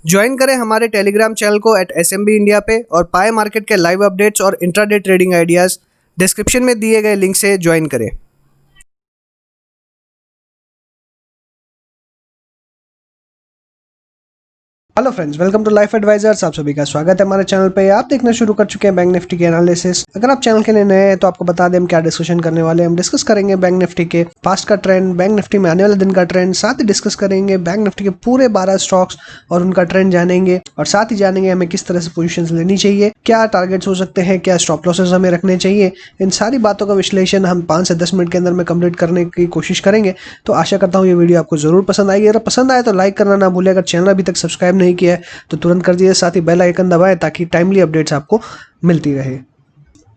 Join करें हमारे Telegram channel को @SMB इंडिया पे और पाए मार्केट के लाइव अपडेट्स और इंट्राडे ट्रेडिंग आइडियाज़ डिस्क्रिप्शन में दिए गए लिंक से ज्वाइन करें। Hello friends, welcome to life advisors. आप सभी का स्वागत है हमारे चैनल पे। आप देखना शुरू कर चुके हैं बैंक निफ्टी के एनालिसिस। अगर आप चैनल के लिए नए हैं तो आपको बता दें हम क्या डिस्कशन करने वाले हैं। हम डिस्कस करेंगे बैंक निफ्टी के पास्ट का ट्रेंड, बैंक निफ्टी में आने वाले दिन का ट्रेंड, साथ ही डिस्कस करेंगे बैंक निफ्टी के पूरे 12 स्टॉक्स और उनका ट्रेंड जानेंगे, और साथ ही जानेंगे हमें किस तरह से पोजीशंस लेनी चाहिए, क्या टारगेट्स हो सकते हैं, क्या स्टॉप लॉसेस हमें रखने चाहिए। इन सारी बातों का विश्लेषण हम 5 से 10 मिनट के अंदर में कंप्लीट करने की कोशिश करेंगे। तो आशा करता हूँ ये वीडियो आपको जरूर पसंद आएगी। अगर पसंद आए तो लाइक करना ना भूलें। अगर चैनल अभी तक सब्सक्राइब नहीं किया है तो तुरंत कर दीजिए, साथ ही बेल आइकन दबाएं ताकि टाइमली अपडेट्स आपको मिलती रहे।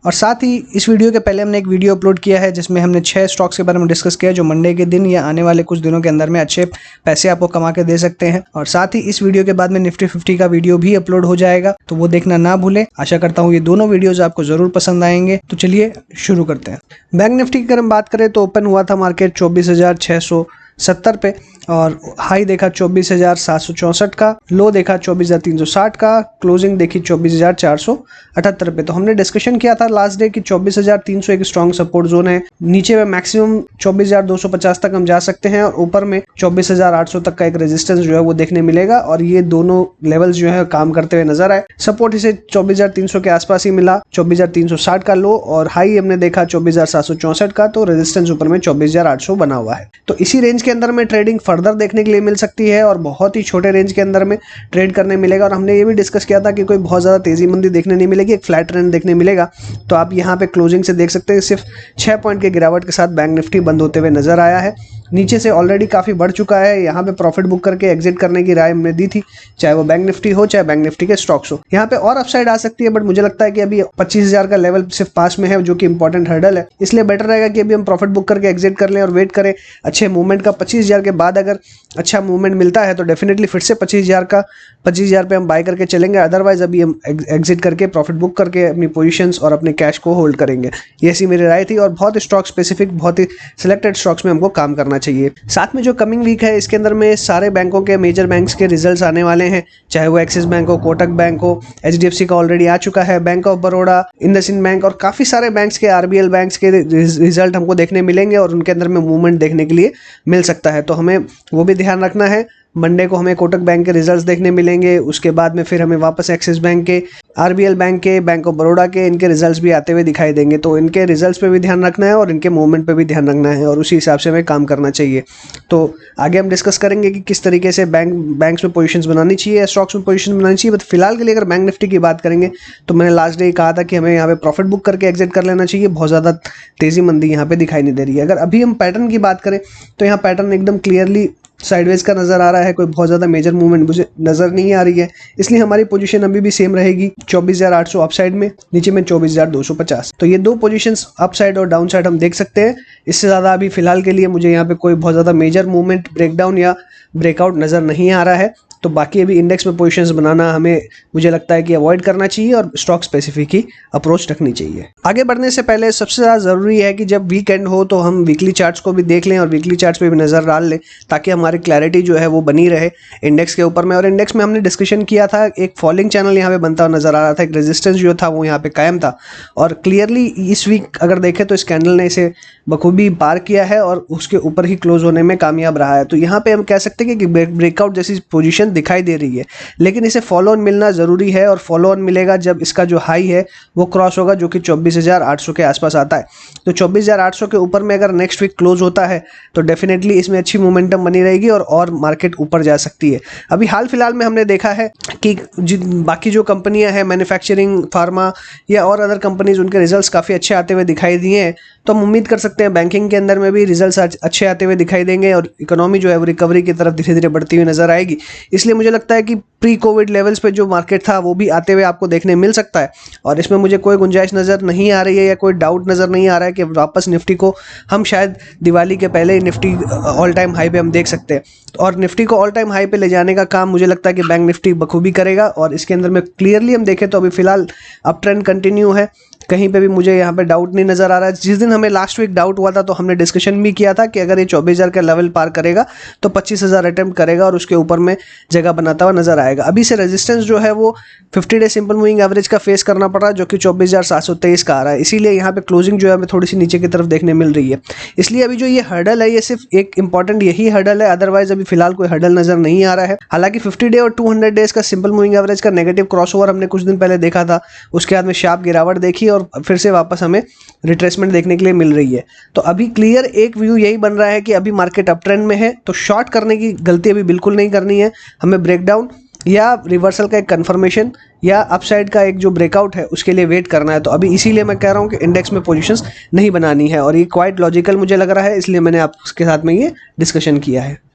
और साथ ही इस वीडियो के पहले हमने एक वीडियो अपलोड किया है जिसमें हमने 6 स्टॉक्स के बारे में डिस्कस किया जो मंडे के दिन या आने वाले कुछ दिनों के अंदर में अच्छे पैसे आपको कमा के दे सकते हैं। और साथ ही इस वीडियो के बाद में निफ्टी 50 का वीडियो भी अपलोड हो जाएगा, तो वो देखना ना भूलें। आशा करता हूँ ये दोनों वीडियोज आपको जरूर पसंद आएंगे। तो चलिए शुरू करते हैं। बैंक निफ्टी की अगर हम बात करें तो ओपन हुआ था मार्केट 24,670 पे और हाई देखा 24,764 का, लो देखा 24,360 का, क्लोजिंग देखी 24,478 पे। तो हमने डिस्कशन किया था लास्ट डे कि 24,300 एक स्ट्रॉन्ग सपोर्ट जोन है, नीचे में मैक्सिमम 24,250 तक हम जा सकते हैं और ऊपर में 24,800 तक का एक रेजिस्टेंस जो है वो देखने मिलेगा। और ये दोनों लेवल्स जो है काम करते हुए नजर आए। सपोर्ट इसे 24,300 के आसपास ही मिला, 24,360 का लो, और हाई हमने देखा 24,764 का, तो रेजिस्टेंस ऊपर में 24,800 बना हुआ है। तो इसी रेंज के अंदर में ट्रेडिंग फर्दर देखने के लिए मिल सकती है और बहुत ही छोटे रेंज के अंदर में ट्रेड करने मिलेगा। और हमने ये भी डिस्कस किया था कि कोई बहुत ज़्यादा तेजी मंदी देखने नहीं मिलेगी, एक फ्लैट ट्रेंड देखने मिलेगा। तो आप यहाँ पे क्लोजिंग से देख सकते हैं सिर्फ 6 पॉइंट के गिरावट के साथ बैंक निफ्टी बंद होते हुए नजर आया है। नीचे से ऑलरेडी काफ़ी बढ़ चुका है। यहाँ पे प्रॉफिट बुक करके एग्जिट करने की राय हमने दी थी, चाहे वो बैंक निफ्टी हो चाहे बैंक निफ्टी के स्टॉक्स हो। यहाँ पे और अपसाइड आ सकती है, बट मुझे लगता है कि अभी 25,000 का लेवल सिर्फ पास में है जो कि इंपॉर्टेंट हर्डल है। इसलिए बेटर रहेगा कि अभी हम प्रॉफिट बुक करके एग्जिट कर लें और वेट करें अच्छे मूवमेंट का। 25,000 के बाद अगर अच्छा मूवमेंट मिलता है तो डेफिनेटली फिर से 25,000 पे हम बाय करके चलेंगे। अदरवाइज अभी हम एग्जिट करके प्रॉफिट बुक करके अपनी पोजीशंस और अपने कैश को होल्ड करेंगे। ये ऐसी मेरी राय थी और बहुत स्टॉक स्पेसिफिक, बहुत ही सिलेक्टेड स्टॉक्स में हमको काम करना चाहिए। साथ में जो कमिंग वीक है इसके अंदर में सारे बैंकों के, मेजर बैंक्स के रिजल्ट्स आने वाले हैं, चाहे वो एक्सिस बैंक हो, कोटक बैंक हो, HDFC का ऑलरेडी आ चुका है, bank of Baroda, IndusInd bank और काफ़ी सारे बैंक्स के, RBL बैंक्स के रिजल्ट हमको देखने मिलेंगे और उनके अंदर में मूवमेंट देखने के लिए मिल सकता है। तो हमें वो भी ध्यान रखना है। मंडे को हमें कोटक बैंक के रिजल्ट्स देखने मिलेंगे, उसके बाद में फिर हमें वापस एक्सिस बैंक के, RBL बैंक के, बैंक ऑफ बड़ौदा के, इनके रिजल्ट्स भी आते हुए दिखाई देंगे। तो इनके रिजल्ट्स पे भी ध्यान रखना है और इनके मूवमेंट पे भी ध्यान रखना है और उसी हिसाब से हमें काम करना चाहिए। तो आगे हम डिस्कस करेंगे कि किस तरीके से बैंक्स में पोजीशंस बनानी चाहिए, स्टॉक्स में पोजीशन बनानी चाहिए। बट फिलहाल के लिए अगर बैंक निफ्टी की बात करेंगे तो मैंने लास्ट डे कहा था कि हमें यहाँ पे प्रॉफिट बुक करके एग्जिट कर लेना चाहिए। बहुत ज़्यादा तेजी मंदी यहाँ पे दिखाई नहीं दे रही है। अगर अभी हम पैटर्न की बात करें तो यहाँ पैटर्न एकदम क्लियरली साइडवेज का नजर आ रहा है, कोई बहुत ज़्यादा मेजर मूवमेंट मुझे नज़र नहीं आ रही है। इसलिए हमारी पोजीशन अभी भी सेम रहेगी, 24,800 अपसाइड में, नीचे में 24,250। तो ये दो पोजीशंस अपसाइड और डाउन साइड हम देख सकते हैं। इससे ज़्यादा अभी फिलहाल के लिए मुझे यहाँ पे कोई बहुत ज़्यादा मेजर मूवमेंट, ब्रेकडाउन या ब्रेकआउट नज़र नहीं आ रहा है। तो बाकी अभी इंडेक्स में पोजीशंस बनाना हमें, मुझे लगता है कि अवॉइड करना चाहिए और स्टॉक स्पेसिफिक ही अप्रोच रखनी चाहिए। आगे बढ़ने से पहले सबसे ज़्यादा ज़रूरी है कि जब वीकेंड हो तो हम वीकली चार्ट्स को भी देख लें और वीकली चार्ट्स पे भी नज़र डाल लें ताकि हमारी क्लैरिटी जो है वो बनी रहे इंडेक्स के ऊपर में। और इंडेक्स में हमने डिस्कशन किया था, एक फॉलिंग चैनल यहाँ पे बनता हुआ नजर आ रहा था, एक रेजिस्टेंस जो था वो यहाँ पे कायम था और क्लियरली इस वीक अगर देखें तो इस कैंडल ने इसे बखूबी पार किया है और उसके ऊपर ही क्लोज होने में कामयाब रहा है। तो यहाँ पे हम कह सकते हैं कि ब्रेकआउट जैसी पोजीशन दिखाई दे रही है, लेकिन इसे फॉलो ऑन मिलना ज़रूरी है और फॉलो ऑन मिलेगा जब इसका जो हाई है वो क्रॉस होगा, जो कि 24,800 के आसपास आता है। तो 24,800 के ऊपर में अगर नेक्स्ट वीक क्लोज होता है तो डेफिनेटली इसमें अच्छी मोमेंटम बनी रहेगी और मार्केट ऊपर जा सकती है। अभी हाल फिलहाल में हमने देखा है कि बाकी जो कंपनियां हैं, मैन्युफैक्चरिंग, फार्मा या और अदर कंपनीज, उनके रिजल्ट्स काफ़ी अच्छे आते हुए दिखाई दिए हैं। तो हम उम्मीद कर सकते हैं बैंकिंग के अंदर में भी रिजल्ट्स अच्छे आते हुए दिखाई देंगे और इकोनॉमी जो है वो रिकवरी की तरफ धीरे धीरे बढ़ती हुई नजर आएगी। इसलिए मुझे लगता है कि प्री कोविड लेवल्स पे जो मार्केट था वो भी आते हुए आपको देखने मिल सकता है और इसमें मुझे कोई गुंजाइश नज़र नहीं आ रही है या कोई डाउट नज़र नहीं आ रहा है कि वापस निफ्टी को हम शायद दिवाली के पहले ही निफ्टी ऑल टाइम हाई पे हम देख सकते हैं। और निफ्टी को ऑल टाइम हाई पे ले जाने का काम मुझे लगता है कि बैंक निफ्टी बखूबी करेगा और इसके अंदर में क्लियरली हम देखें तो अभी फिलहाल अप ट्रेंड कंटिन्यू है। कहीं पे भी मुझे यहाँ पे डाउट नहीं नजर आ रहा है। जिस दिन हमें लास्ट वीक डाउट हुआ था तो हमने डिस्कशन भी किया था कि अगर ये 24,000 का लेवल पार करेगा तो 25,000 अटेम्प्ट करेगा और उसके ऊपर में जगह बनाता हुआ नजर आएगा। अभी से रेजिस्टेंस जो है वो 50 डे सिंपल मूविंग एवरेज का फेस करना पड़ रहा है, जो कि 24,723 का आ रहा है। इसीलिए यहाँ पे क्लोजिंग जो है हमें थोड़ी सी नीचे की तरफ देखने मिल रही है। इसलिए अभी जो ये हर्डल है ये सिर्फ एक इंपॉर्टेंट यही हर्डल है, अदरवाइज अभी फिलहाल कोई हर्डल नजर नहीं आ रहा है। हालांकि 50 डे और 200 डेज का सिंपल मूविंग एवरेज का नेगेटिव क्रॉसओवर हमने कुछ दिन पहले देखा था, उसके बाद में शार्प गिरावट देखी और फिर से वापस हमें रिट्रेसमेंट देखने के लिए मिल रही है। तो अभी क्लियर एक व्यू यही बन रहा है कि अभी मार्केट अप ट्रेंड में है, तो शॉर्ट करने की गलती अभी बिल्कुल नहीं करनी है। हमें ब्रेकडाउन या रिवर्सल का एक कंफर्मेशन या अपसाइड का एक जो ब्रेकआउट है उसके लिए वेट करना है। तो अभी इसीलिए मैं कह रहा हूँ कि इंडेक्स में पोजीशंस नहीं बनानी है, और ये क्वाइट लॉजिकल मुझे लग रहा है, इसलिए मैंने आपके साथ में ये डिस्कशन किया है।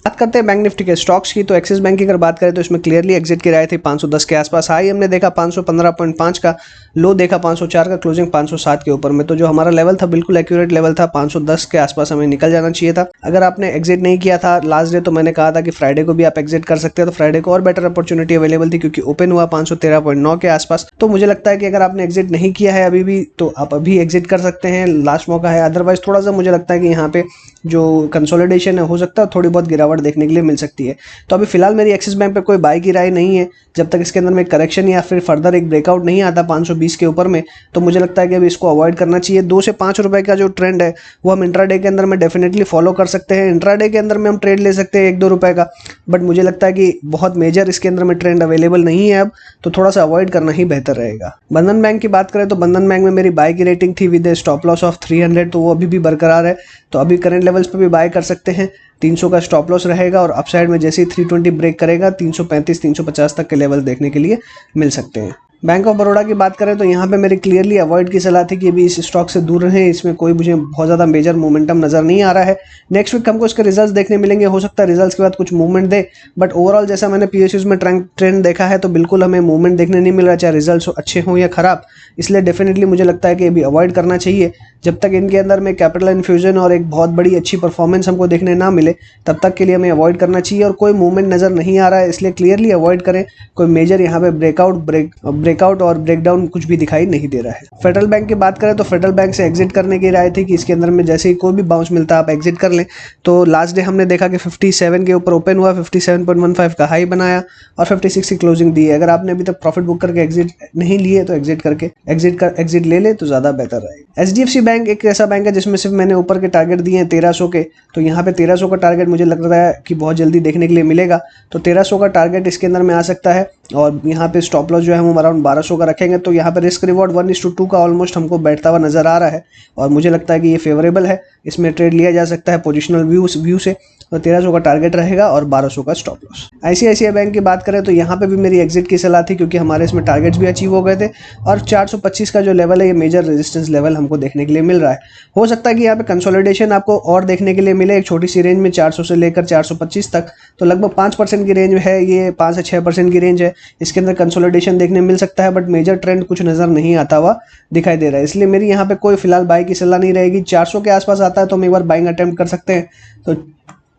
बात करते हैं बैंक निफ्टी के स्टॉक्स की। तो एक्सिस बैंक की अगर बात करें तो इसमें क्लियरली एग्जिट की राय थी 510 के आसपास। हाई हमने देखा 515.5 का, लो देखा 504 का, क्लोजिंग 507 के ऊपर में। तो जो हमारा लेवल था बिल्कुल एक्यूरेट लेवल था, 510 के आसपास हमें निकल जाना चाहिए था। अगर आपने एग्जिट नहीं किया था लास्ट डे तो मैंने कहा था कि फ्राइडे को भी आप एग्जिट कर सकते हैं, तो फ्राइडे को और बेटर अपॉर्चुनिटी अवेलेबल थी क्योंकि ओपन हुआ 513.9 के आसपास। तो मुझे लगता है कि अगर आपने एग्जिट नहीं किया है अभी भी तो आप अभी एग्जिट कर सकते हैं, लास्ट मौका है। अदरवाइज थोड़ा सा मुझे लगता है कि यहाँ पे जो कंसोलिडेशन है हो सकता है थोड़ी बहुत गिरावट देखने के लिए मिल सकती है। तो अभी फिलहाल मेरी एक्सिस बैंक पे कोई बाय की राय नहीं है जब तक इसके अंदर में करेक्शन या फिर फर्दर एक ब्रेकआउट नहीं आता 520 के ऊपर में। तो मुझे लगता है कि अभी इसको अवॉइड करना चाहिए। 2 से 5 रुपए का जो ट्रेंड है वो हम इंट्राडे के अंदर में डेफिनेटली फॉलो कर सकते हैं। इंट्राडे के अंदर में हम ट्रेड ले सकते हैं 1-2 रुपए का, बट मुझे लगता है कि बहुत मेजर इसके अंदर में ट्रेंड अवेलेबल नहीं है अब, तो थोड़ा सा अवॉइड करना ही बेहतर रहेगा। बंधन बैंक की बात करें तो बंधन बैंक में मेरी बाय की रेटिंग थी विद स्टॉप लॉस ऑफ 300, तो वो अभी भी बरकरार है। तो अभी करंट लेवल्स पे भी बाय कर सकते हैं। 300 का स्टॉप लॉस रहेगा और अपसाइड में जैसे ही 320 ब्रेक करेगा 335-350 तक के लेवल देखने के लिए मिल सकते हैं। बैंक ऑफ बड़ौदा की बात करें तो यहाँ पे मेरी क्लियरली अवॉइड की सलाह थी कि अभी इस स्टॉक से दूर रहें, इसमें कोई मुझे बहुत ज़्यादा मेजर मोमेंटम नज़र नहीं आ रहा है। नेक्स्ट वीक हमको इसके रिजल्ट्स देखने मिलेंगे, हो सकता है रिजल्ट्स के बाद कुछ मूवमेंट दे, बट ओवरऑल जैसा मैंने पीएसयूज में ट्रेंड देखा है तो बिल्कुल हमें मूवमेंट देखने नहीं मिल रहा, चाहे रिजल्ट्स अच्छे हों या खराब। इसलिए डेफिनेटली मुझे लगता है कि अभी अवॉइड करना चाहिए। जब तक इनके अंदर में कैपिटल इन्फ्यूजन और एक बहुत बड़ी अच्छी परफॉर्मेंस हमको देखने ना मिले तब तक के लिए हमें अवॉइड करना चाहिए, और कोई मूवमेंट नज़र नहीं आ रहा है इसलिए क्लियरली अवॉइड करें। कोई मेजर यहाँ पे ब्रेकआउट और ब्रेकडाउन कुछ भी दिखाई नहीं दे रहा है। फेडरल बैंक की बात करें तो फेडरल बैंक से एग्जिट करने की राय थी कि इसके अंदर में जैसे ही कोई भी बाउंस मिलता है आप एग्जिट कर लें। तो लास्ट डे हमने देखा कि 57 के ऊपर ओपन हुआ, 57.15 का हाई बनाया और 56 की क्लोजिंग दी है। अगर आपने अभी तक प्रॉफिट बुक करके एग्जिट नहीं लिए तो एग्जिट ले ले तो ज़्यादा बेहतर रहेगा। HDFC बैंक एक ऐसा बैंक है जिसमें सिर्फ मैंने ऊपर के टारगेट दिए हैं 1300 के, तो यहाँ पे 1300 का टारगेट मुझे लग रहा है कि बहुत जल्दी देखने के लिए मिलेगा। तो 1300 का टारगेट इसके अंदर में आ सकता है, और यहाँ पे स्टॉप लॉस जो है हम अराउंड 1200 का रखेंगे। तो यहाँ पे रिस्क रिवॉर्ड 1:2 का ऑलमोस्ट हमको बैठता हुआ नजर आ रहा है, और मुझे लगता है कि ये फेवरेबल है, इसमें ट्रेड लिया जा सकता है पोजिशनल व्यू से। तो 1300 का टारगेट रहेगा और 1200 का स्टॉप लॉस। ICICI बैंक की बात करें तो यहाँ पे भी मेरी एग्जिट की सलाह थी क्योंकि हमारे इसमें टारगेट्स भी अचीव हो गए थे, और 425 का जो लेवल है ये मेजर रेजिस्टेंस लेवल हमको देखने के लिए मिल रहा है। हो सकता है कि यहाँ पे कंसोलिडेशन आपको और देखने के लिए मिले एक छोटी सी रेंज में 400 से लेकर 425 तक, तो लगभग 5% की रेंज है, ये 5 से 6% की रेंज है। इसके अंदर कंसोलिडेशन देखने मिल सकता है, बट मेजर ट्रेंड कुछ नज़र नहीं आता हुआ दिखाई दे रहा है, इसलिए मेरी यहाँ पे कोई फिलहाल बाई की सलाह नहीं रहेगी। 400 के आसपास आता है तो हम एक बार बाइंग अटेम्प्ट कर सकते हैं, तो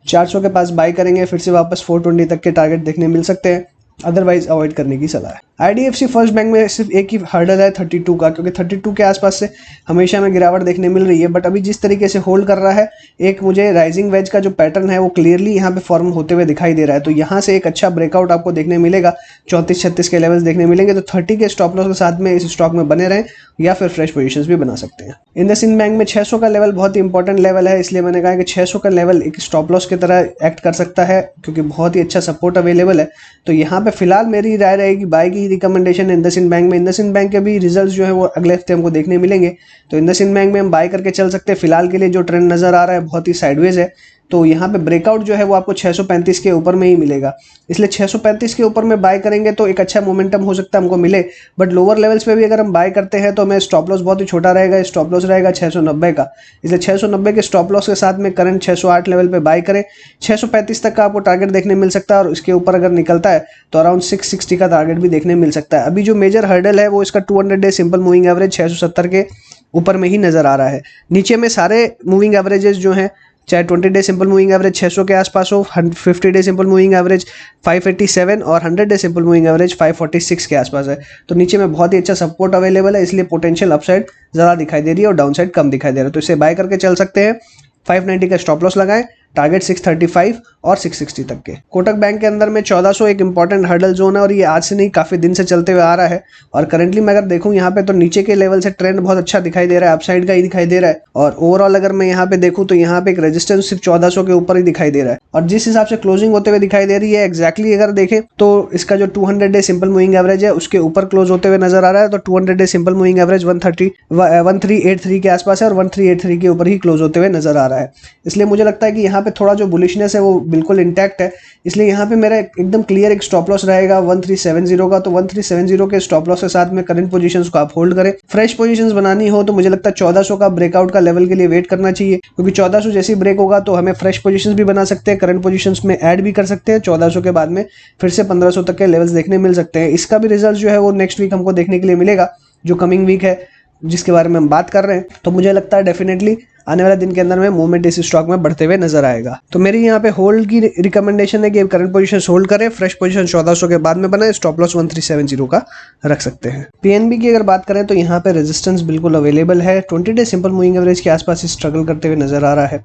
400 के पास बाई करेंगे, फिर से वापस 420 तक के टारगेट देखने मिल सकते हैं, अदरवाइज अवॉइड करने की सलाह है। IDFC फर्स्ट बैंक में सिर्फ एक ही हर्डल है 32 का, क्योंकि 32 के आसपास से हमेशा हमें गिरावट देखने मिल रही है, बट अभी जिस तरीके से होल्ड कर रहा है, एक मुझे राइजिंग वेज का जो पैटर्न है वो क्लियरली यहाँ पे फॉर्म होते हुए दिखाई दे रहा है। तो यहाँ से एक अच्छा ब्रेकआउट आपको देखने मिलेगा, 34-36 के लेवल्स देखने मिलेंगे। तो 30 के स्टॉप लॉस के साथ में इस स्टॉक में बने रहें या फिर फ्रेश पोजीशंस भी बना सकते हैं। इंडसइंड बैंक में 600 का लेवल बहुत ही इंपॉर्टेंट लेवल है, इसलिए मैंने कहा कि 600 का लेवल एक स्टॉप लॉस की तरह एक्ट कर सकता है क्योंकि बहुत ही अच्छा सपोर्ट अवेलेबल है। तो यहाँ पे फिलहाल मेरी राय रहेगी बाय की रिकमेंडेशन है इंडसइंड बैंक में। इंडसइंड बैंक के भी रिजल्ट्स जो है वो अगले हफ्ते हमको देखने मिलेंगे, तो इंडसइंड बैंक में हम बाय करके चल सकते हैं। फिलहाल के लिए जो ट्रेंड नजर आ रहा है बहुत ही साइडवेज है, तो यहाँ पे ब्रेकआउट जो है वो आपको 635 के ऊपर में ही मिलेगा, इसलिए 635 के ऊपर में बाय करेंगे तो एक अच्छा मोमेंटम हो सकता है हमको मिले। बट लोअर लेवल्स पे भी अगर हम बाय करते हैं तो हमें स्टॉप लॉस बहुत ही छोटा रहेगा, स्टॉप लॉस रहेगा 690 का, इसलिए 690 के स्टॉप लॉस के साथ में करंट 608 लेवल पे बाय करें। 635 तक का आपको टारगेट देखने मिल सकता है, और इसके ऊपर अगर निकलता है तो अराउंड 660 का टारगेट भी देखने मिल सकता है। अभी जो मेजर हर्डल है वो इसका 200 डे सिंपल मूविंग एवरेज 670 के ऊपर में ही नजर आ रहा है। नीचे में सारे मूविंग एवरेजेस जो हैं चाहे 20 डे सिंपल मूविंग एवरेज 600 के आसपास हो, 50 डे सिंपल मूविंग एवरेज 587 और 100 डे सिंपल मूविंग एवरेज 546 के आसपास है। तो नीचे में बहुत ही अच्छा सपोर्ट अवेलेबल है, इसलिए पोटेंशियल अपसाइड ज़्यादा दिखाई दे रही है और डाउन साइड कम दिखाई दे रहा है। तो इसे बाय करके चल सकते हैं। 590 का स्टॉप लॉस लगाएं, टारगेट 635 और 660 तक के। कोटक बैंक के अंदर में 1400 एक इंपॉर्टेंट हर्डल जोन है और ये आज से नहीं काफी दिन से चलते हुए आ रहा है। और करंटली मैं अगर देखूं यहाँ पे तो नीचे के लेवल से ट्रेंड बहुत अच्छा दिखाई दे रहा है, अपसाइड का ही दिखाई दे रहा है। और ओवरऑल अगर मैं यहाँ पे देखूं तो यहाँ पे एक रेजिस्टेंस सिर्फ 1400 के ऊपर ही दिखाई दे रहा है और जिस हिसाब से क्लोजिंग होते हुए दिखाई दे रही है एग्जैक्टली अगर देखें तो इसका जो 200 डे सिंपल मूविंग एवरेज है उसके ऊपर क्लोज होते हुए नजर आ रहा है। तो 200 डे सिंपल मूविंग एवरेज 1383 के आसपास है और 1383 के ऊपर ही क्लोज होते हुए नजर आ रहा है। इसलिए मुझे लगता है कि यहाँ पे थोड़ा जो बुलिशनेस है वो बिल्कुल इंटैक्ट है। इसलिए यहाँ पे मेरा एकदम क्लियर एक स्टॉप लॉस रहेगा 1370 का। तो 1370 के स्टॉप लॉस के साथ में करंट पोजीशंस को आप होल्ड करें। फ्रेश पोजीशंस बनानी हो तो मुझे लगता है 1400 का ब्रेकआउट का लेवल के लिए वेट करना चाहिए, क्योंकि 1400 जैसी ब्रेक होगा तो हमें फ्रेश पोजीशंस भी बना सकते हैं, करंट पोजीशंस में ऐड भी कर सकते हैं। 1400 के बाद में फिर से 1500 तक के लेवल्स देखने मिल सकते हैं। इसका भी रिजल्ट जो है वो नेक्स्ट वीक हमको देखने के लिए मिलेगा, जो कमिंग वीक है जिसके बारे में हम बात कर रहे हैं। तो मुझे लगता है डेफिनेटली आने वाले दिन के अंदर में मूवमेंट इस स्टॉक में बढ़ते हुए नजर आएगा। तो मेरी यहाँ पे होल्ड की रिकमेंडेशन है कि करंट पोजीशन होल्ड करें, फ्रेश पोजीशन 1400 के बाद में बनाए, स्टॉप लॉस 1370 का रख सकते हैं। पीएनबी की अगर बात करें तो यहाँ पे रेजिस्टेंस बिल्कुल अवेलेबल है, 20 डे सिंपल मूविंग एवरेज के आसपास स्ट्रगल करते हुए नजर आ रहा है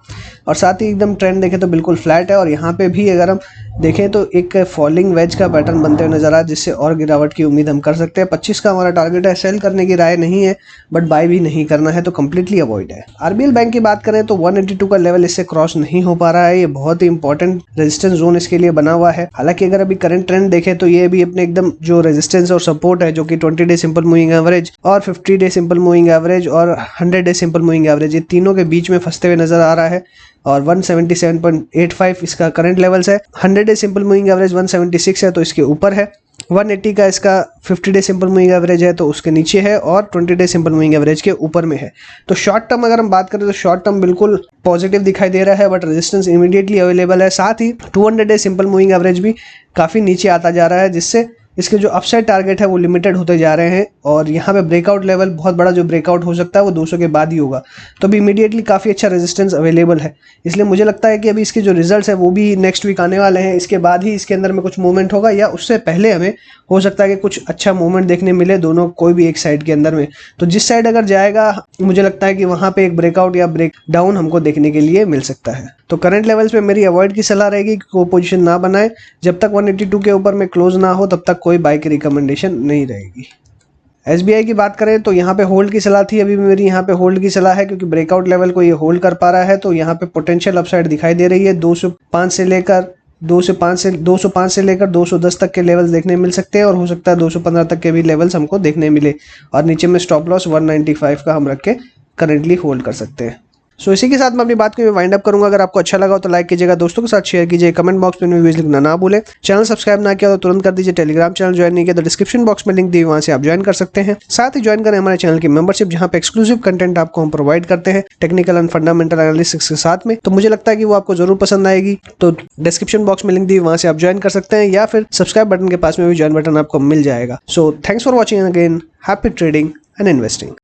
और साथ ही एकदम ट्रेंड देखें तो बिल्कुल फ्लैट है। और यहाँ पे भी अगर हम देखें तो एक फॉलिंग वेज का पैटर्न बनते हुए नजर आ रहा है, जिससे और गिरावट की उम्मीद हम कर सकते हैं। 25 का हमारा टारगेट है, सेल करने की राय नहीं है बट बाय भी नहीं करना है, तो कंप्लीटली अवॉइड है। आरबीएल बैंक की बात करें तो 182 का लेवल इससे क्रॉस नहीं हो पा रहा है, ये बहुत ही इंपॉर्टेंट रेजिस्टेंस जोन इसके लिए बना हुआ है। हालांकि अगर अभी करंट ट्रेंड देखें तो ये भी अपने एकदम जो रेजिस्टेंस और सपोर्ट है, जो कि 20 डे सिंपल मूविंग एवरेज और 50 डे सिंपल मूविंग एवरेज और 100 डे सिंपल मूविंग एवरेज, ये तीनों के बीच में फंसते हुए नजर आ रहा है। और 177.85 इसका करंट लेवल्स है। 100 डे सिंपल मूविंग एवरेज 176 है तो इसके ऊपर है। 180 का इसका 50 डे सिंपल मूविंग एवरेज है तो उसके नीचे है और 20 डे सिंपल मूविंग एवरेज के ऊपर में है। तो शॉर्ट टर्म अगर हम बात करें तो शॉर्ट टर्म बिल्कुल पॉजिटिव दिखाई दे रहा है, बट रेजिस्टेंस इमीडिएटली अवेलेबल है। साथ ही 200 डे सिंपल मूविंग एवरेज भी काफ़ी नीचे आता जा रहा है, जिससे इसके जो अपसाइड टारगेट है वो लिमिटेड होते जा रहे हैं। और यहाँ पे ब्रेकआउट लेवल बहुत बड़ा जो ब्रेकआउट हो सकता है वो 200 के बाद ही होगा, तो अभी इमीडिएटली काफ़ी अच्छा रेजिस्टेंस अवेलेबल है। इसलिए मुझे लगता है कि अभी इसके जो रिजल्ट्स है वो भी नेक्स्ट वीक आने वाले हैं, इसके बाद ही इसके अंदर में कुछ मूवमेंट होगा या उससे पहले हमें हो सकता है कि कुछ अच्छा मूवमेंट देखने मिले दोनों कोई भी एक साइड के अंदर में। तो जिस साइड अगर जाएगा मुझे लगता है कि वहाँ पे एक ब्रेकआउट या ब्रेक डाउन हमको देखने के लिए मिल सकता है। तो करंट लेवल्स पे मेरी अवॉइड की सलाह रहेगी कि कोई पोजीशन ना बनाए, जब तक 182 के ऊपर में क्लोज ना हो तब तक कोई बाय की रिकमेंडेशन नहीं रहेगी। एसबीआई की बात करें तो यहाँ पे होल्ड की सलाह थी, अभी भी मेरी यहाँ पे होल्ड की सलाह है, क्योंकि ब्रेकआउट लेवल को ये होल्ड कर पा रहा है। तो यहाँ पे पोटेंशियल अपसाइड दिखाई दे रही है। 205 से लेकर 210 तक के लेवल्स देखने मिल सकते हैं और हो सकता है 215 तक के भी लेवल्स हमको देखने मिले। और नीचे में स्टॉप लॉस 195 का हम रख के करेंटली होल्ड कर सकते हैं। सो इसी के साथ मैं अपनी बात को वाइंड अप करूंगा। अगर आपको अच्छा लगा हो तो लाइक कीजिएगा, दोस्तों के साथ शेयर कीजिए, कमेंट बॉक्स में व्यूज लिखना ना भूलें। चैनल सब्सक्राइब ना किया तो तुरंत कर दीजिए। टेलीग्राम चैनल ज्वाइन नहीं किया तो डिस्क्रिप्शन बॉक्स में लिंक दी, वहां से आप ज्वाइन कर सकते हैं। साथ ही ज्वाइन करें हमारे चैनल की मेंबरशिप, जहां पे एक्सक्लूसिव कंटेंट आपको हम प्रोवाइड करते हैं टेक्निकल एंड फंडामेंटल एनालिसिस के साथ में। तो मुझे लगता है कि वो आपको जरूर पसंद आएगी। तो डिस्क्रिप्शन बॉक्स में लिंक दी, वहां से आप ज्वाइन कर सकते हैं या फिर सब्सक्राइब बटन के पास में भी ज्वाइन बटन आपको मिल जाएगा। So thanks for watching again, happy trading and investing.